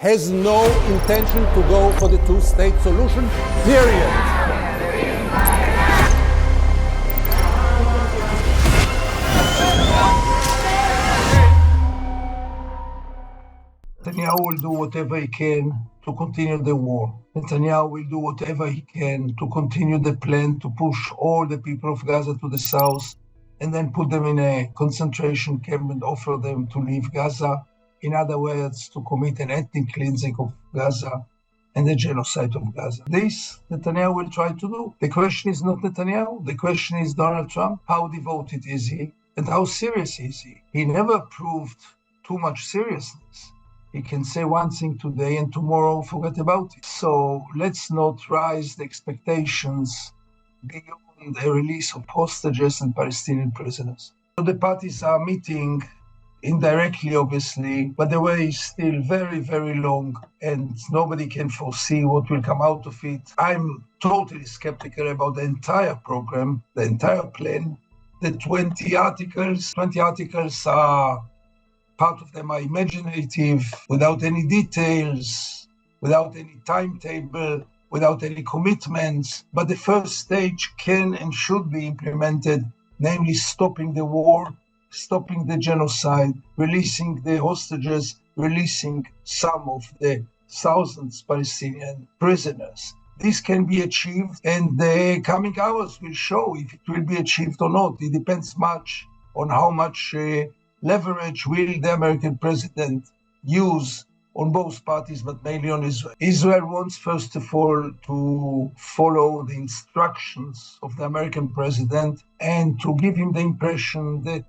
has no intention to go for the two-state solution, period. Netanyahu will do whatever he can to continue the war. Netanyahu will do whatever he can to continue the plan to push all the people of Gaza to the south and then put them in a concentration camp and offer them to leave Gaza. In other words, to commit an ethnic cleansing of Gaza and the genocide of Gaza. This Netanyahu will try to do. The question is not Netanyahu. The question is Donald Trump. How devoted is he? And how serious is he? He never proved too much seriousness. He can say one thing today and tomorrow forget about it. So let's not raise the expectations beyond the release of hostages and Palestinian prisoners. So the parties are meeting indirectly, obviously, but the way is still very, very long and nobody can foresee what will come out of it. I'm totally skeptical about the entire program, the entire plan. The 20 articles are, part of them are imaginative, without any details, without any timetable, without any commitments. But the first stage can and should be implemented, namely stopping the war, stopping the genocide, releasing the hostages, releasing some of the thousands Palestinian prisoners. This can be achieved, and the coming hours will show if it will be achieved or not. It depends much on how much leverage will the American president use on both parties, but mainly on Israel. Israel wants, first of all, to follow the instructions of the American president and to give him the impression that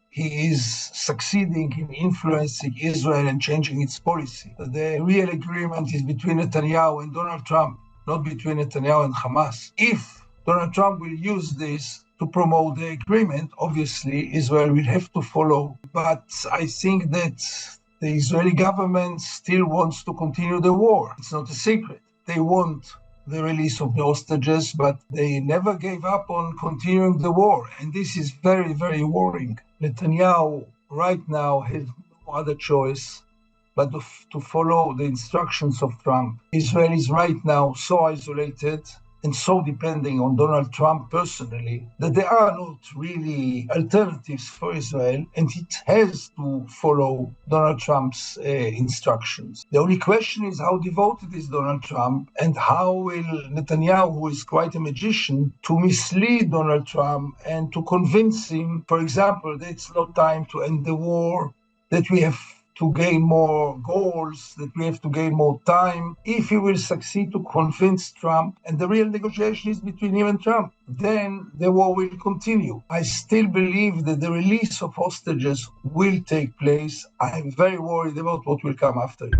he is succeeding in influencing Israel and changing its policy. The real agreement is between Netanyahu and Donald Trump, not between Netanyahu and Hamas. If Donald Trump will use this to promote the agreement, obviously Israel will have to follow. But I think that the Israeli government still wants to continue the war. It's not a secret. They want the release of the hostages, but they never gave up on continuing the war. And this is very, very worrying. Netanyahu right now has no other choice but to follow the instructions of Trump. Israel is right now so isolated and so depending on Donald Trump personally that there are not really alternatives for Israel, and it has to follow Donald Trump's instructions. The only question is how devoted is Donald Trump, and how will Netanyahu, who is quite a magician, to mislead Donald Trump and to convince him, for example, that it's not time to end the war, that we have to gain more goals, that we have to gain more time. If he will succeed to convince Trump, and the real negotiation is between him and Trump, then the war will continue. I still believe that the release of hostages will take place. I'm very worried about what will come after it.